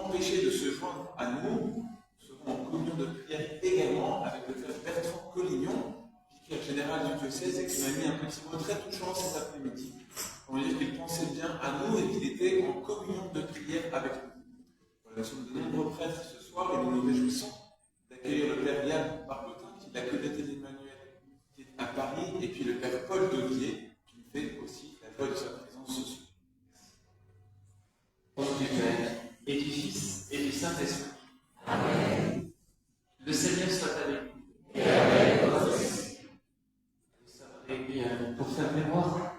empêchés de se joindre à nous seront en communion de prière également avec le frère Bertrand Collignon, vicaire général du diocèse, et qui m'a mis un petit mot très touchant cet après-midi. On va dire qu'il pensait bien à nous et qu'il était en communion de prière avec nous. Voilà, nous sommes de nombreux prêtres ce soir et nous nous réjouissons d'accueillir le père Yann Barbotin, qui est la communauté d'Emmanuel, qui est à Paris, et puis le père Paul Daudier, qui nous fait aussi la joie de sa présence ce soir. Au nom du Père, et du Fils, et du Saint-Esprit. Amen. Le Seigneur soit avec vous. Et avec votre esprit. Nous sommes réunis pour faire mémoire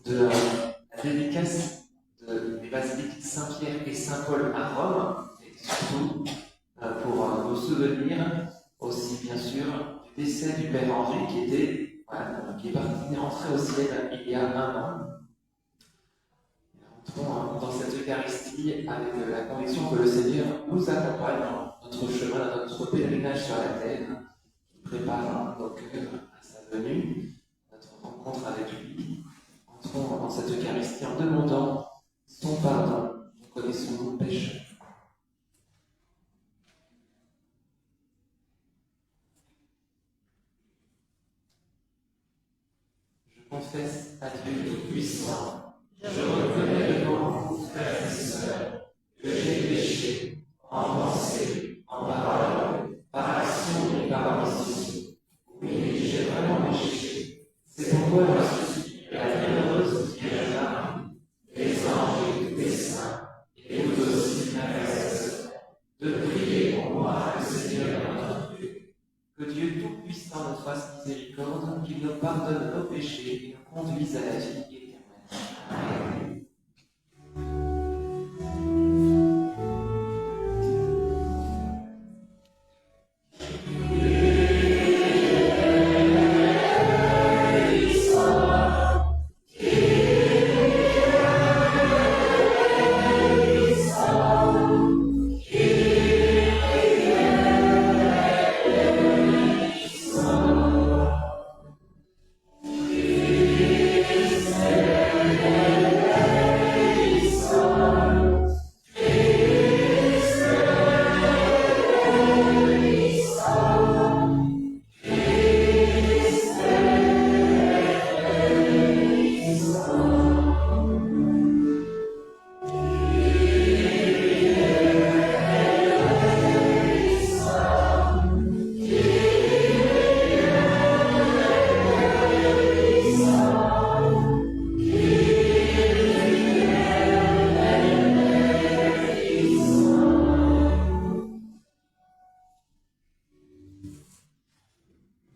de la dédicace des basiliques Saint-Pierre et Saint-Paul à Rome, et surtout pour nous souvenir aussi, bien sûr, du décès du Père André qui est rentré au ciel il y a 1 an. Entrons dans cette Eucharistie avec la conviction que le Seigneur nous accompagne dans notre chemin, dans notre pèlerinage sur la terre, qui prépare nos cœurs à sa venue, notre rencontre avec lui. Entrons dans cette Eucharistie en demandant son pardon. Nous connaissons nos péchés. Je confesse à Dieu Tout-Puissant. Je reconnais devant vous, frères et sœurs, que j'ai péché en pensée, en parole, par action et par omission. Oui, j'ai vraiment péché. C'est pourquoi je suis la bienheureuse Vierge Marie, les anges et tous les saints, et vous aussi, frères et sœurs, de prier pour moi, le Seigneur notre Dieu. Que Dieu Tout-Puissant nous fasse miséricorde, qu'il nous pardonne nos péchés et nous conduise à la vie éternelle. Amen.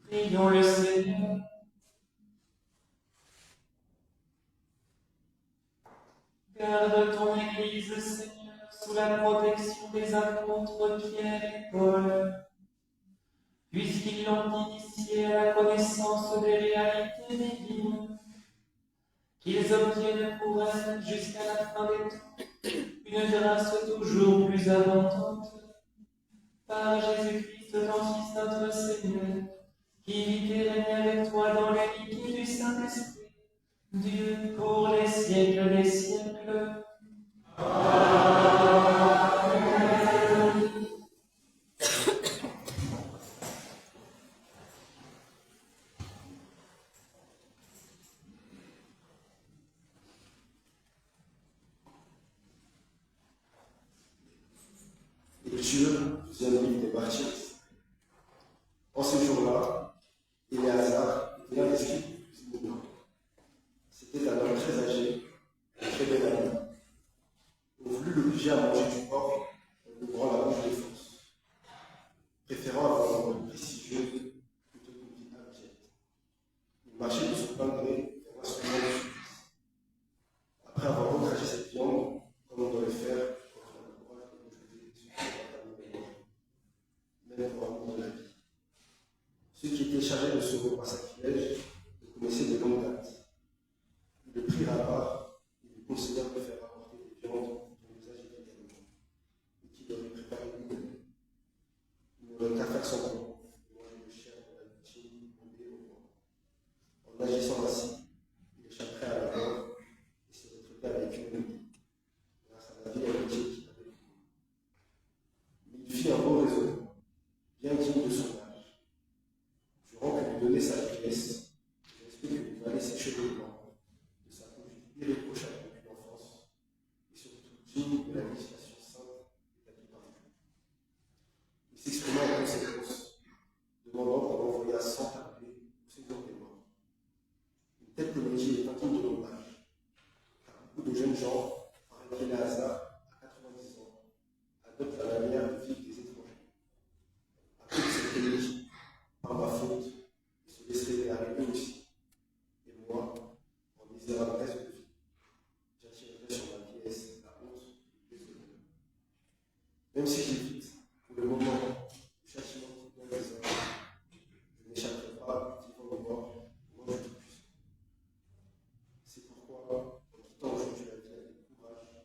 Prions le Seigneur. Garde ton Église, Seigneur, sous la protection des apôtres Pierre et Paul, puisqu'ils l'ont initié à la connaissance des réalités divines, qu'ils obtiennent pour elle, jusqu'à la fin des temps, une grâce toujours plus abondante. Par Jésus-Christ, ton Fils, notre Seigneur, qui vit et règne avec toi dans l'unité du Saint-Esprit, Dieu pour les siècles des siècles. Amen. Lecture, deuxième livre des Martyrs. En ce jour-là, Éléazar était l'un des scribes du Sénat. C'était un homme très âgé, un très bel ami. On voulut l'obliger à manger du porc en ouvrant la bouche des forces, préférant avoir une mort prestigieuse plutôt qu'une vie abjecte. Il marchait de son plein gré vers l'instrument du supplice. Après avoir outragé cette viande, comme on doit le faire quand on a le courage de refuser ceux qui sont même pour amour de la vie. Ceux qui étaient chargés de ce repas sacrilège le connaissaient de longue date. Ils le prirent à part et lui conseillèrent de faire apporter des viandes dont l'usage était tellement, et qu'il aurait préparé lui-même. Il n'aurait qu'à faire son commande et manger le chien de la victime tombée au roi. En agissant ainsi, il échapperait à la mort et se retrouverait avec une grâce à la vie et à l'amitié qu'il avait pour nous. Même si j'évite pour le moment le châtiment qui vient des hommes, je n'échapperai pas vivant ou mort, moi je te puisse. C'est pourquoi, en quittant aujourd'hui la vie avec courage,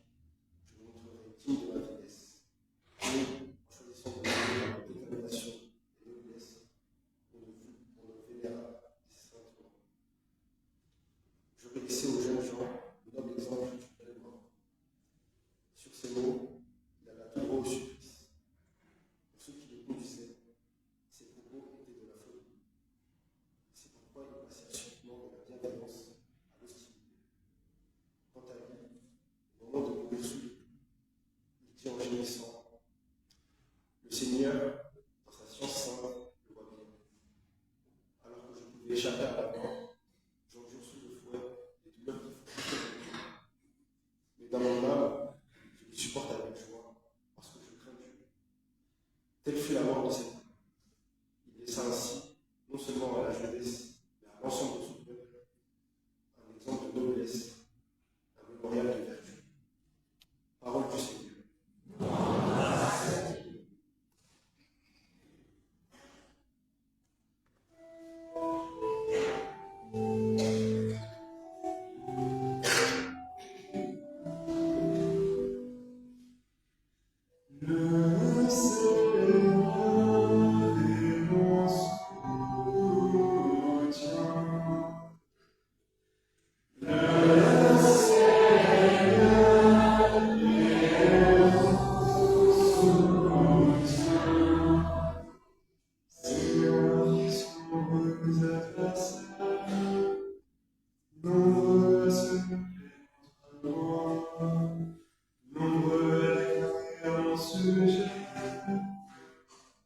je me montrerai digne de ma vieillesse. Et en choisissant de vivre avec détermination et noblesse pour le vénérable et saintement. J'aurais laissé aux jeunes gens le noble exemple du bel mort. Sur ces mots, il alla tout droit au supplice. Pour ceux qui le conduisaient, ses propos étaient de la folie. C'est pourquoi ils passèrent subitement de la bienveillance à l'hostilité. Quant à lui, au moment de mourir sous lui, il dit en gémissant: le Seigneur, dans sa science sainte, le voit bien. Alors que je pouvais échapper à la mort, j'endure sous le fouet les douleurs qui font souffrir. Mais dans mon âme, je les supporte avec joie, parce que je crains Dieu. Telle fut la mort de cet homme. Il laissa ainsi, non seulement à la jeunesse, mais à l'ensemble de son peuple, un exemple de noblesse, un mémorial de vertu. Parole du Seigneur.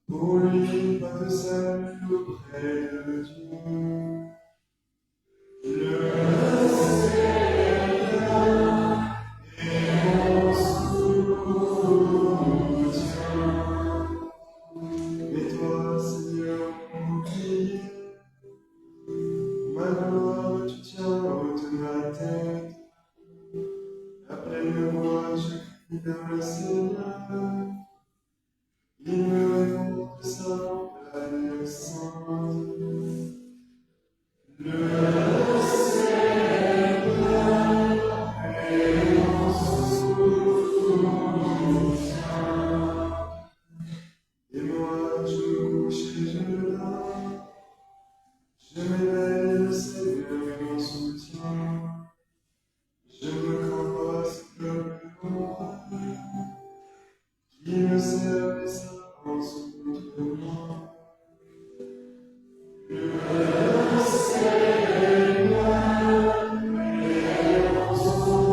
Pour lui, pas de salut auprès de Dieu. Le Seigneur est mon soutien. Et toi, Seigneur, mon bouclier, ma gloire, tu tiens haute ma tête. Après le moi, je crie vers le Seigneur. Il me répond de sa montagne sainte. Le Seigneur est mon soutien. Et moi, je me couche et je me lave. Je m'éveille, le Seigneur est mon soutien. Je me campasse comme l'ombre qui me sert et s'avance contre moi. Le Seigneur est mon soutien.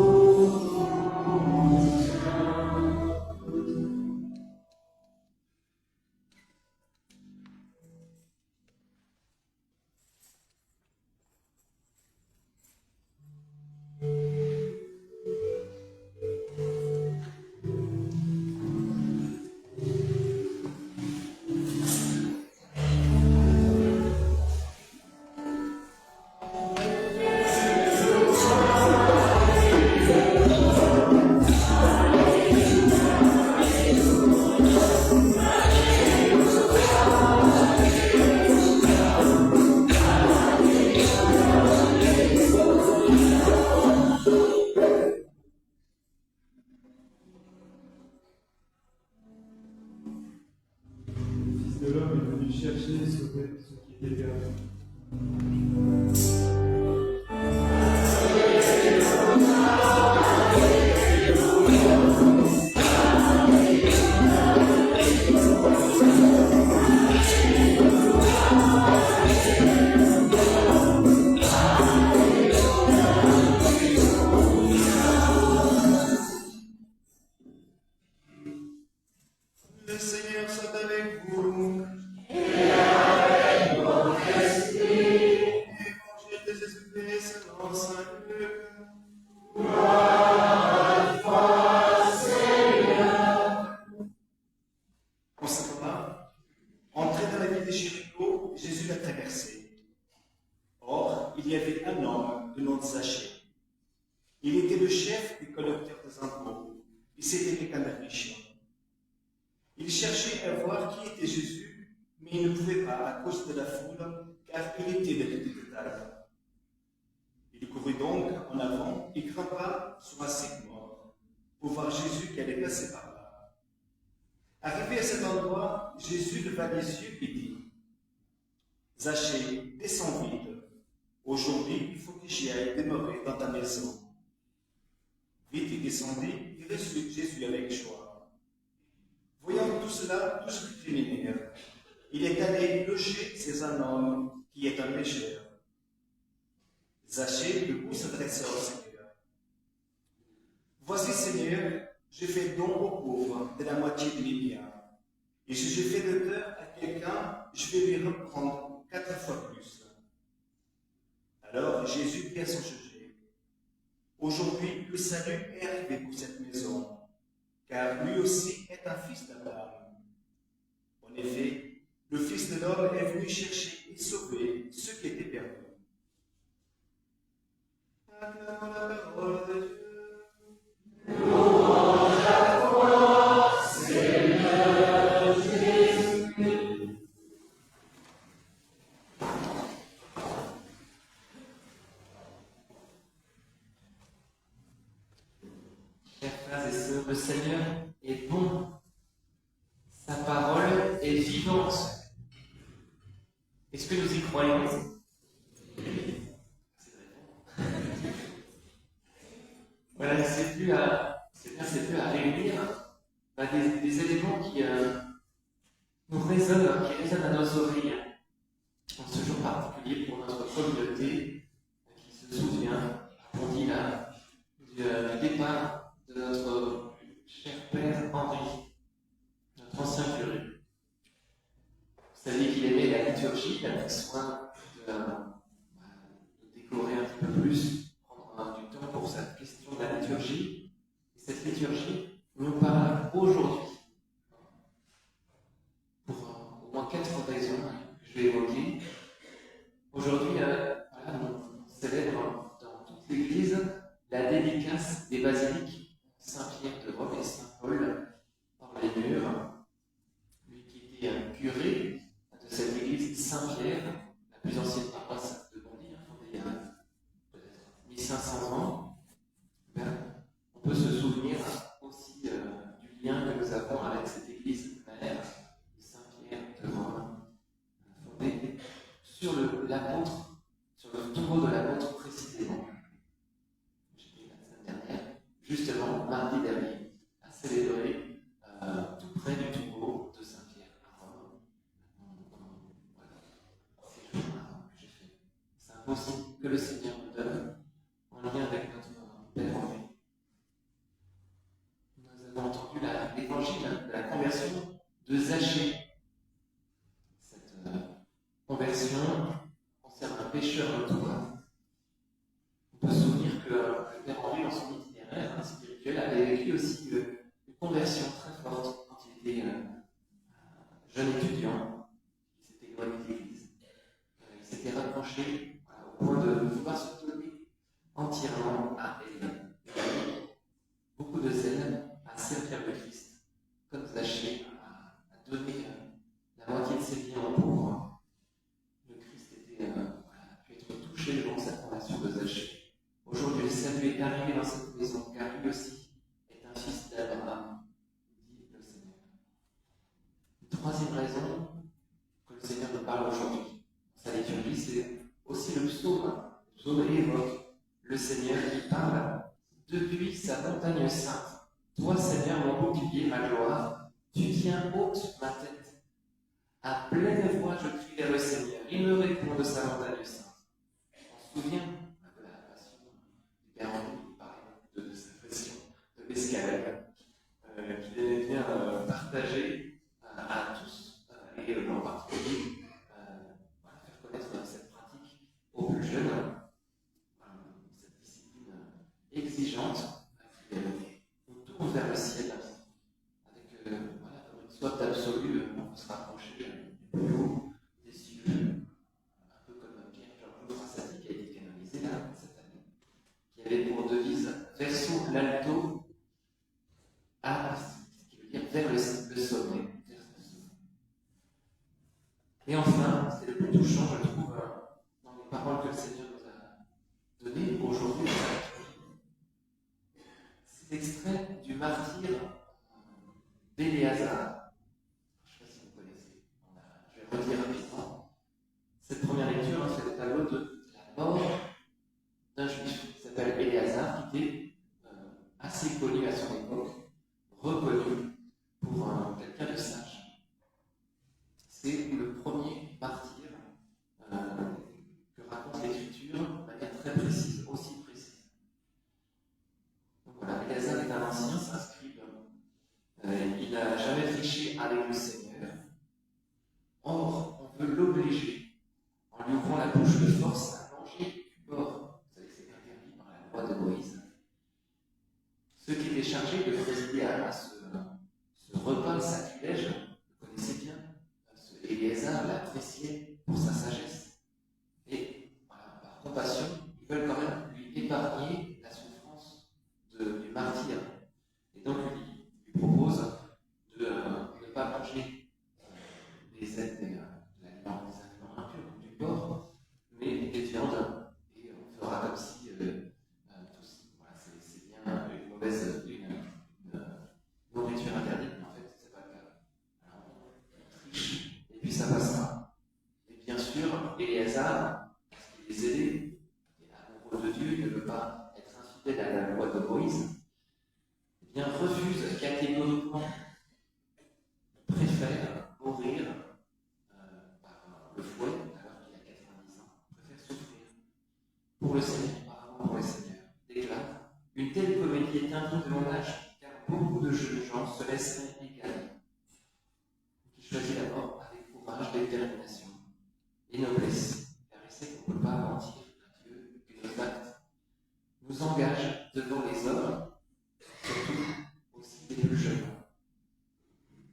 De l'homme est venu chercher et sauver ce qui était perdu. Le Seigneur soit avec vous. Et avec votre esprit. Évangile de Jésus-Christ selon saint Luc. Gloire à toi, Seigneur. En ce moment, entré dans la ville de Jéricho, Jésus l'a traversé. Or, il y avait un homme de nom de Zachée. Il était le chef des collecteurs des impôts. Il s'était fait un riche. cherchaient à voir qui était Jésus, mais ils ne pouvaient pas à cause de la foule, car il était de petite taille. Il courut donc en avant et grimpa sur un sycomore pour voir Jésus qui allait passer par là. Arrivé à cet endroit, Jésus leva les yeux et dit: Zachée, descends vite. Aujourd'hui, il faut que j'y aille demeurer dans ta maison. Vite il descendit et reçut Jésus avec joie. Voyant tout cela, tous se récriminèrent. Il est allé loger chez un homme qui est un pécheur. Zachée, debout, s'adressa au Seigneur. Voici, Seigneur, je fais don aux pauvres de la moitié de mes biens. Et si je fais de tort à quelqu'un, je vais lui reprendre 4 fois plus. Alors Jésus dit à son sujet: Aujourd'hui, le salut est arrivé pour cette maison, car lui aussi est un fils d'Abraham. En effet, le Fils de l'homme est venu chercher et sauver ceux qui étaient perdus. Acclamons la parole de Dieu. Chers frères et sœurs, le Seigneur est bon. Sa parole est vivante. Est-ce que nous y croyons? Voilà, c'est plus à réunir des éléments qui nous résonnent, qui résonnent à nos oreilles en ce jour particulier pour notre communauté qui se souvient, on dit là, du départ de notre cher Père Henri, notre ancien curé. Vous saviez qu'il aimait la liturgie, il a pris soin de décorer un petit peu plus, prendre du temps pour cette question de la liturgie. Et cette liturgie nous parle aujourd'hui, pour au moins 4 raisons que je vais évoquer. Aujourd'hui, on célèbre dans toute l'Église la dédicace des basiliques Saint-Pierre de Rome et Saint-Paul par les murs. Lui qui était curé de cette église Saint-Pierre, la plus ancienne paroisse de Bondy, fondée il y a peut-être 1500 ans, on peut se souvenir aussi du lien que nous avons avec cette église mère de Saint-Pierre de Rome, fondée sur l'apôtre, sur le tombeau de l'apôtre précisément. J'étais la semaine dernière, justement, mardi dernier, à célébrer tout près du tombeau de Saint-Pierre à Rome. Voilà, ces jours-là que j'ai fait. C'est un beau signe que le Seigneur nous donne en lien avec notre Père en lui. Nous avons entendu l'évangile de la conversion de Zachée. Cette conversion concerne un pécheur notoire. On peut se souvenir que le Père Henri, dans son itinéraire spirituel, avait vécu aussi une conversion très forte quand il était jeune étudiant. Il s'était éloigné de l'Église. Il s'était rapproché au point de vouloir se donner entièrement à elle. Il avait beaucoup de zèle à servir le Christ, comme Zachée à donner la moitié de ses biens aux pauvres. Le Christ a pu être touché devant sa conversion de Zachée. Aujourd'hui, le salut est arrivé dans cette maison, car lui aussi est un fils d'Abraham, dit le Seigneur. Une troisième raison que le Seigneur nous parle aujourd'hui, dans sa liturgie, c'est aussi le psaume. Le psaume évoque le Seigneur qui parle depuis sa montagne sainte. Toi, Seigneur, mon bouclier, ma gloire, tu tiens haute ma tête. À pleine voix, je crie vers le Seigneur. Il me répond de sa montagne sainte. On se souvient de la passion du Père Henri, il parlait de sa passion de l'escalade, qu'il aimait bien partager à tous, et en particulier faire connaître cette pratique aux plus jeunes, cette discipline exigeante qui nous tourne vers le ciel, avec comme une soif d'absolu pour se rapprocher du plus haut des cieux, un peu comme Pierre-Georges Frassati qui a été canonisé là cette année, qui avait pour devise Verso l'alto, ce qui veut dire vers le sommet, Et enfin, c'est le plus touchant, je trouve, dans les paroles que le Seigneur nous a données aujourd'hui. C'est l'extrait du martyr d'Éléazar. Je ne sais pas si vous connaissez. Je vais redire rapidement. Cette première lecture, c'est le tableau de la mort d'un juif qui s'appelle Éléazar, qui était assez connu à son époque, reconnu pour quelqu'un de sage. C'est le premier martyr que raconte l'Écriture de manière très précise, aussi précise. Donc voilà, Éléazar est un ancien, c'est un scribe. Il n'a jamais triché avec le Seigneur. Or, on veut l'obliger, en lui ouvrant la bouche de force, à manger du porc. Vous savez que c'est interdit par la loi de Moïse. Ceux qui étaient chargés de présider à ce repas sacrilège le connaissaient bien. Ce Éléazar l'appréciait pour sa sagesse. Et voilà, par compassion, ils veulent quand même lui épargner la souffrance du martyr. Et donc, il lui propose de ne pas manger des ailes de l'aliment impur, comme du porc, mais des viandes. Et on fera comme si voilà, c'est bien une mauvaise nourriture interdite, mais en fait, c'est pas le cas. Alors, on triche, et puis ça passera. Et bien sûr, Éléazar, parce qu'il les aidait, et amoureux de Dieu, il ne veut pas être infidèle à la loi de Moïse, eh bien, refuse catégoriquement, préfère mourir par le fouet alors qu'il a 90 ans, préfère souffrir pour le Seigneur, par amour pour le Seigneur. Déclare: une telle comédie est indigne de mon âge, car beaucoup de jeunes gens se laisseraient égaler. Qui choisit la mort avec courage, détermination et noblesse, car il sait qu'on ne peut pas mentir à Dieu, que nos actes nous engagent devant les hommes, surtout aussi les plus jeunes.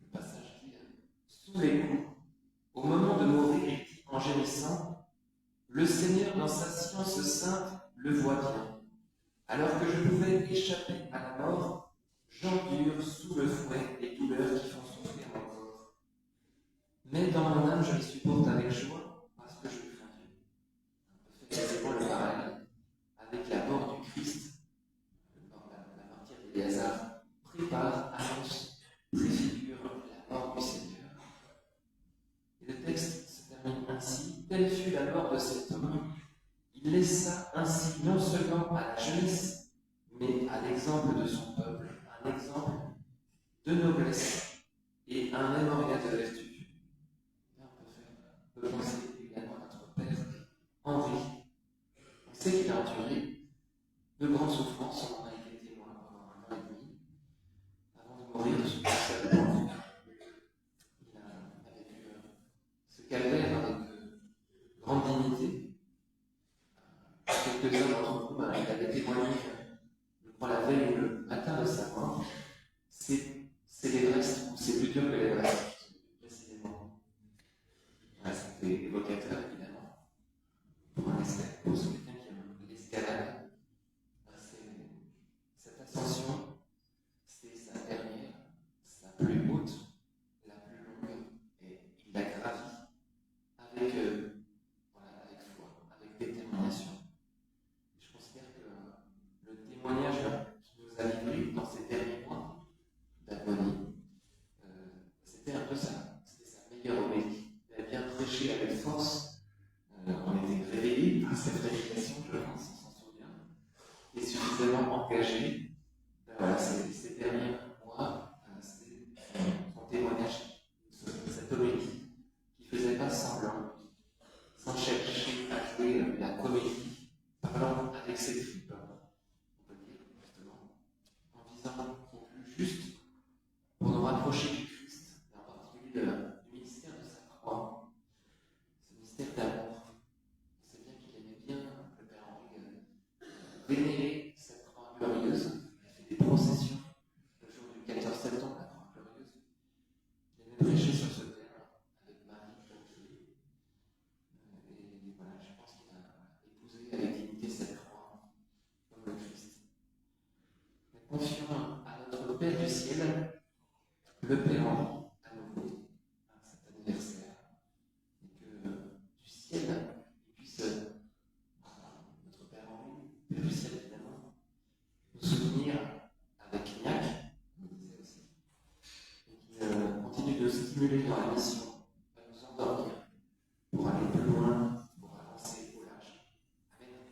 Le passage dit: sous les coups, au moment de mourir, il dit en gémissant: le Seigneur dans sa science sainte le voit bien. Alors que je pouvais échapper à la mort, j'endure sous le fouet les douleurs qui font souffrir mon corps. Mais dans mon âme, je les supporte avec joie parce que je crains Dieu. On peut faire aisément le parallèle avec la mort du Christ. La martyre d'Éléazar prépare, annonce, préfigure la mort du Seigneur. Et le texte se termine ainsi: telle fut la mort de cet homme. Il laissa ainsi non seulement à la jeunesse, mais à l'exemple de son peuple, un exemple de noblesse et un mémorial de vertu. Là, on peut penser également à notre père Henri. On sait qu'il a enduré de grandes souffrances, on en a été témoin pendant 1 an et demi, avant de mourir sous sa mort. Il a vécu ce calvaire avec grande dignité. Quelques-uns d'entre vous, il avait témoigné, je crois, la veille ou le matin de sa mort. C'est l'Everest, ou c'est plus dur que l'Everest, précisément. Voilà, c'était évocateur, évidemment. Pour quelqu'un qui aime l'escalade, cette ascension, c'est sa dernière, sa plus haute, la plus longue, et il l'a gravie avec foi, avec détermination. Je considère que le témoignage qui nous a livré dans ces derniers mois d'agonie, c'était un peu ça. C'était sa meilleure homélie. Il a bien prêché avec force. On était réveillés à cette prédication, je pense, on s'en souvient, et suffisamment engagés. Voilà, ces derniers mois, c'était son témoignage, cette homélie qui ne faisait pas semblant, sans chercher à jouer la comédie, parlant avec ses tripes, on peut dire, justement, en visant au plus juste pour nous rapprocher du Christ, et en particulier du mystère de sa croix, ce mystère d'amour. On sait bien qu'il aimait bien, le Père Henri, vénérer cette croix glorieuse. Il a fait des processions le jour du 14 septembre, la croix glorieuse. Il aimait prêcher sur ce thème avec Marie, comme fille. Et voilà, je pense qu'il a épousé avec dignité cette croix, comme le Christ. Mais confions à notre Père du ciel le Père Henri, à nouveau, à cet anniversaire. stimuler dans la mission, va nous endormir pour aller plus loin, pour avancer au large. Amen.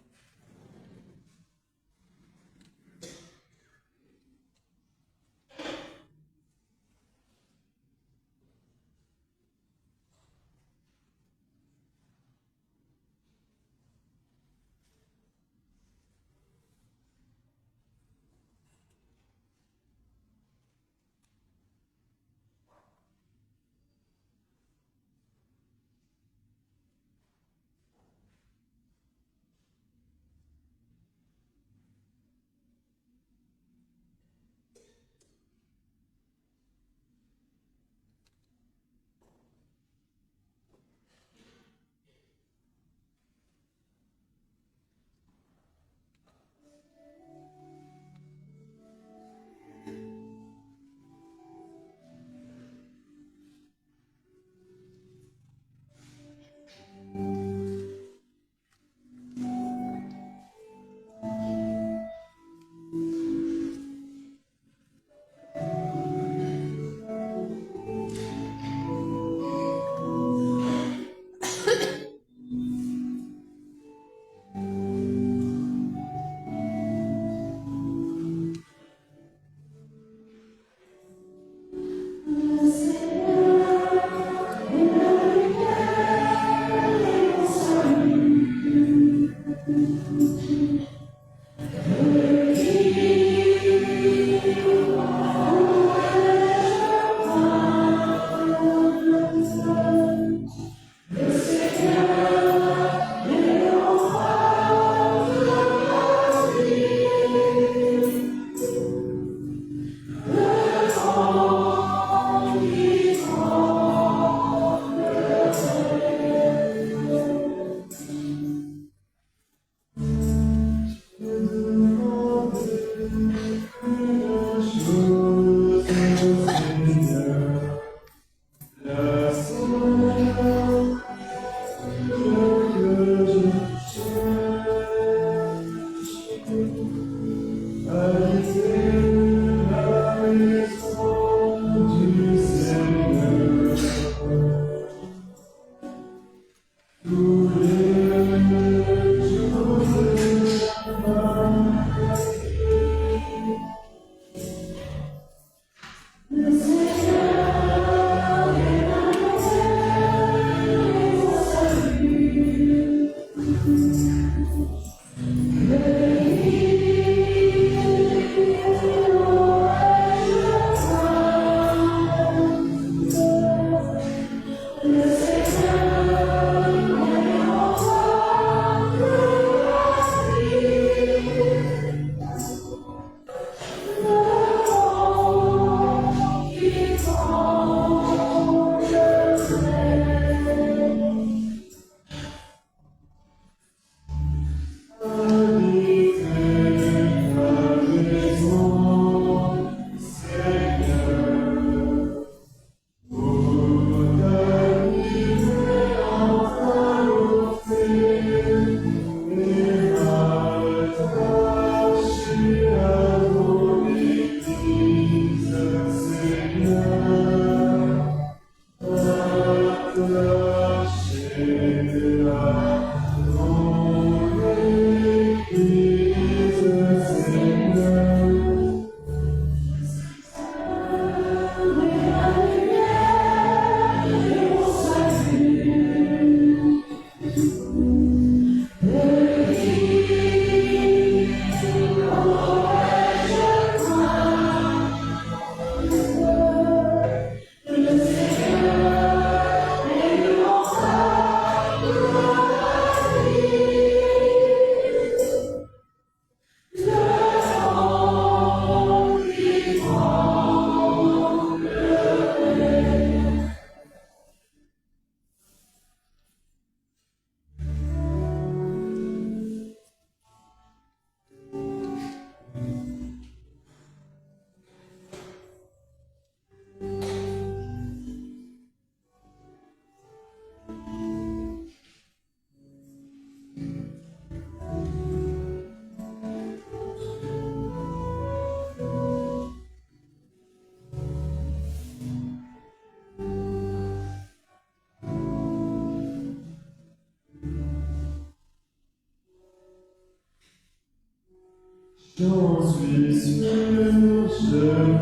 J'en suis sûr, je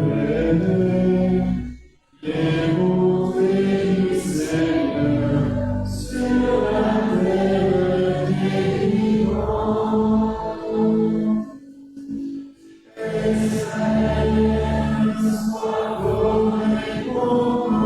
verrai les bontés du Seigneur sur la terre des vivants. Israël soit donné pour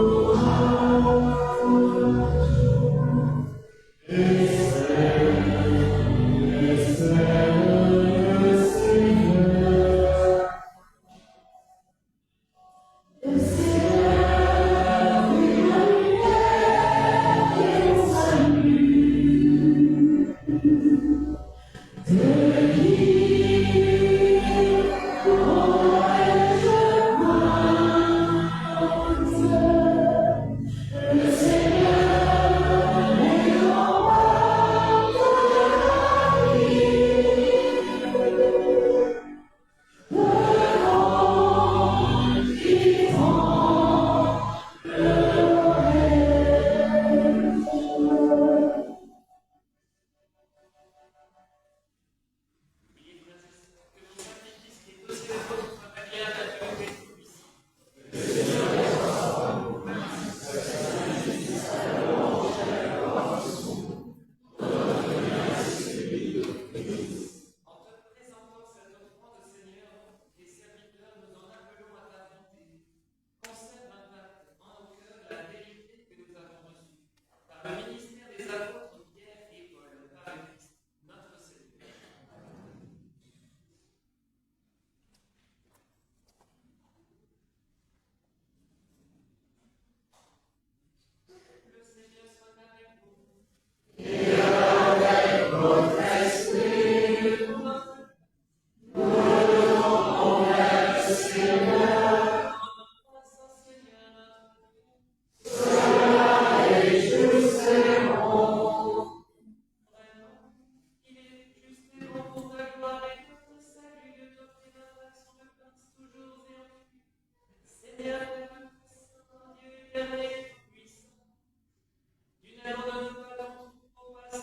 courage.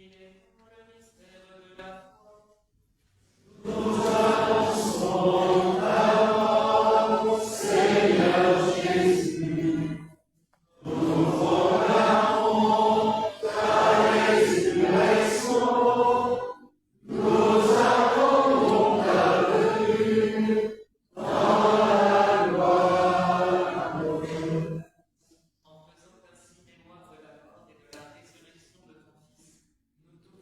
En faisant ainsi mémoire de la mort et de la résurrection de ton Fils, nous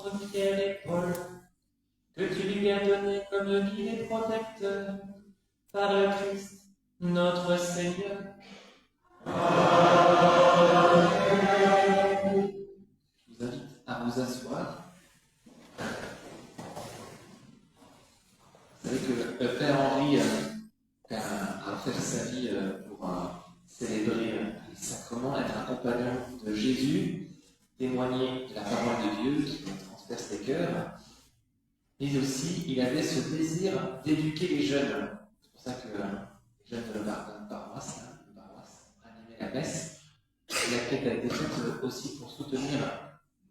apôtres Pierre et Paul, que tu lui as donné comme guide et protecteur, par le Christ, notre Seigneur. Je vous invite à vous asseoir. Vous savez que le Père Henri a fait sa vie pour célébrer les sacrements, être un compagnon de Jésus, témoigner de la parole de Dieu qui transperce les cœurs. Mais aussi, il avait ce désir d'éduquer les jeunes. C'est pour ça que les jeunes de la paroisse, animaient la messe. La quête a été faite aussi pour soutenir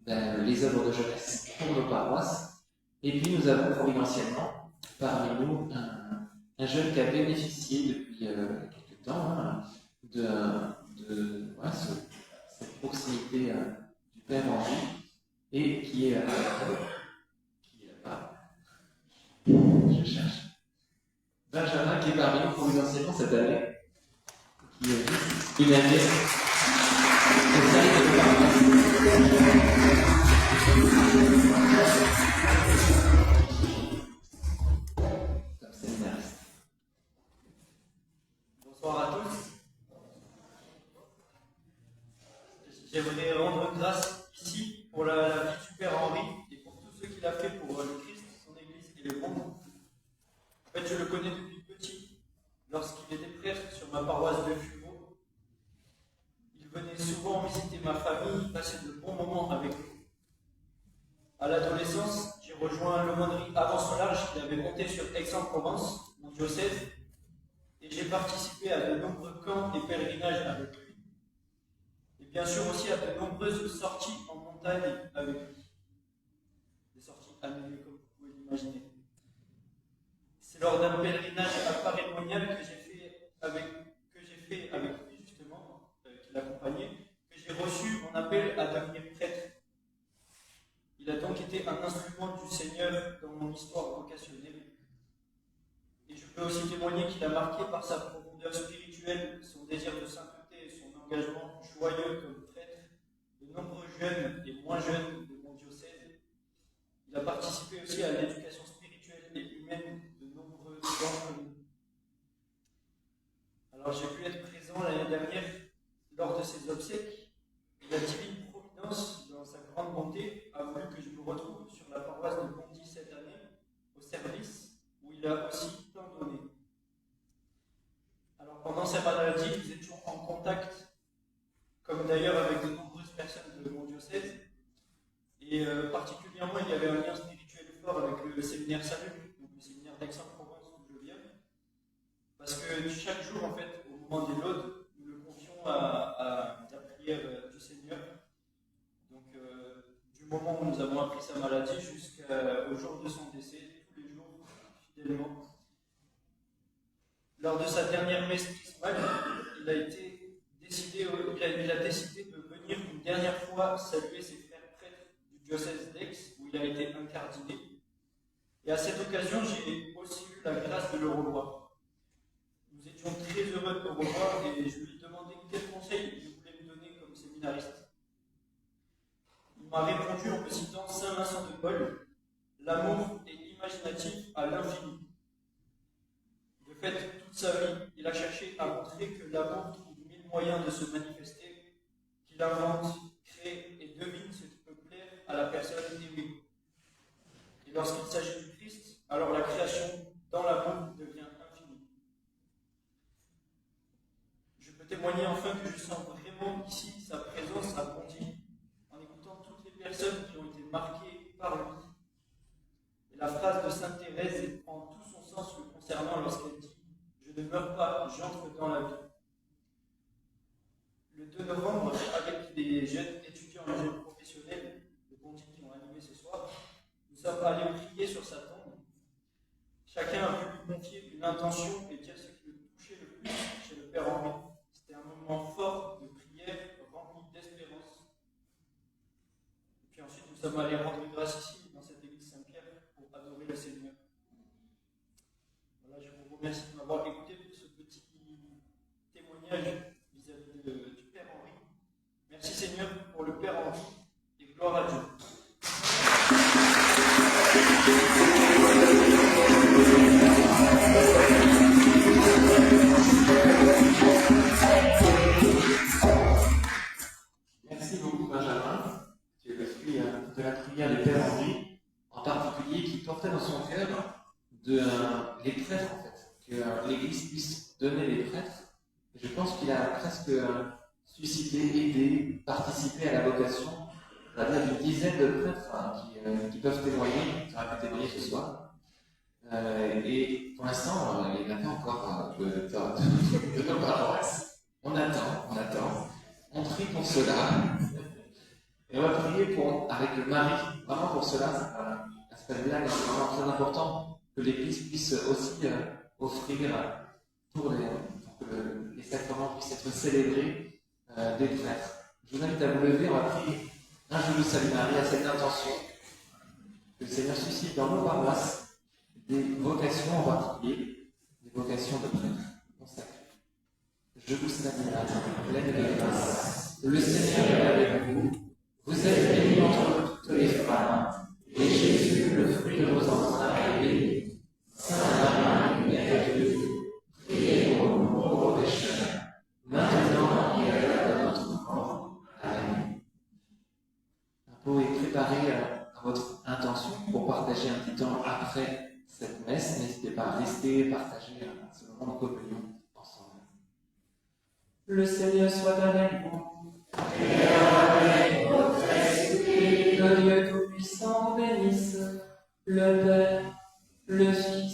les œuvres de jeunesse pour nos paroisses. Et puis nous avons providentiellement parmi nous un jeune qui a bénéficié depuis quelques temps cette proximité du Père Henri et qui est là-bas. Je cherche. Benjamin qui est parmi nous providentiellement cette année, qui est une année spéciale de comme séminariste. Bonsoir à tous. J'aimerais rendre grâce ici pour la vie du Père Henri et pour tout ce qu'il a fait pour le Christ, son Église et le monde. En fait, je le connais depuis petit. Lorsqu'il était prêtre sur ma paroisse de Fumeaux, il venait souvent visiter ma famille, passer de bons moments avec nous. À l'adolescence, j'ai rejoint l'aumônerie avant son large qu'il avait monté sur Aix-en-Provence, mon diocèse, et j'ai participé à de nombreux camps et pèlerinages avec lui. Et bien sûr aussi à de nombreuses sorties en montagne avec lui. Des sorties annulées comme vous pouvez l'imaginer. C'est lors d'un pèlerinage à Paray-Monial que j'ai fait avec lui justement, qui l'accompagnait, que j'ai reçu mon appel à devenir prêtre. Il a donc été un instrument du Seigneur dans mon histoire vocationnelle. Et je peux aussi témoigner qu'il a marqué par sa profondeur spirituelle, son désir de sainteté et son engagement joyeux comme prêtre de nombreux jeunes et moins jeunes de mon diocèse. Il a participé aussi à l'éducation spirituelle et humaine de nombreux d'entre nous. Alors j'ai pu être présent l'année dernière lors de ses obsèques. Et la divine providence, dans sa grande bonté, a voulu que je me retrouve sur la paroisse de Bondy cette année, au service, où il a aussi tant donné. Alors pendant sa maladie, nous étions en contact, comme d'ailleurs avec de nombreuses personnes de mon diocèse, et particulièrement il y avait un lien spirituel fort avec le séminaire Salut, donc le séminaire d'Aix-en-Provence où je viens, parce que chaque jour, en fait, au moment des laudes, nous le confions à la prière du Seigneur. Donc du moment où nous avons appris sa maladie jusqu'au jour de son décès, tous les jours, fidèlement. Lors de sa dernière messe chrismale, il a décidé de venir une dernière fois saluer ses frères prêtres du diocèse d'Aix, où il a été incardiné. Et à cette occasion, j'ai aussi eu la grâce de le revoir. Nous étions très heureux de le revoir et je lui ai demandé quel conseil il voulait me donner comme séminariste. Il m'a répondu en me citant Saint Vincent de Paul, l'amour est imaginatif à l'infini. De fait, toute sa vie, il a cherché à montrer que l'amour trouve mille moyens de se manifester, qu'il invente, crée et devine ce qui peut plaire à la personne aimée. Et lorsqu'il s'agit du Christ, alors la création dans l'amour devient infinie. Je peux témoigner enfin que je sens vraiment ici sa présence à Bondy, en écoutant toutes les personnes qui ont été marquées par lui. Et la phrase de Sainte Thérèse prend tout son sens le concernant lorsqu'elle dit « Je ne meurs pas, j'entre dans la vie ». Le 2 novembre, avec les jeunes étudiants et jeunes professionnels de Bondy qui ont animé ce soir, nous sommes allés prier sur sa tombe. Chacun a pu lui confier une intention et dire ce qui le touchait le plus chez le Père Henri. C'était un moment fort de prière rempli d'espérance. Et puis ensuite, nous sommes allés rendre grâce ici, dans cette église Saint-Pierre, pour adorer le Seigneur. Voilà, je vous remercie de m'avoir écouté pour ce petit témoignage vis-à-vis du Père Henri. Merci Seigneur pour le Père Henri et gloire à Dieu. prière du Père Henri, en particulier, qui portait dans son cœur les prêtres, en fait, que l'Église puisse donner les prêtres. Et je pense qu'il a presque suscité, aidé, participé à la vocation, on va dire, d'une dizaine de prêtres qui peuvent témoigner, qui auraient pu témoigner ce soir. Et pour l'instant, il n'y en a pas encore de nos paroisses. On attend. On prie pour cela. Et on va prier avec Marie, vraiment pour cela. C'est pas une blague, c'est vraiment très important que l'Église puisse aussi offrir pour que les sacrements puissent être célébrés des prêtres. Je vous invite à vous lever, on va prier un Je vous salue Marie à cette intention. Que le Seigneur suscite dans nos paroisses des vocations en particulier, des vocations de prêtres consacrés. Je vous salue Marie, pleine de grâce. Le Seigneur est avec vous. Vous êtes bénie entre toutes les femmes, et Jésus, le fruit de vos entrailles, est béni. Sainte Marie, Mère de Dieu, priez pour nous pauvres pécheurs, maintenant et à l'heure de notre mort. Amen. Un pot est préparé à votre intention pour partager un petit temps après cette messe. N'hésitez pas à rester, partager ce moment de communion ensemble. Le Seigneur soit avec vous. Et avec votre esprit. Le Dieu Tout-Puissant bénisse le Père, le Fils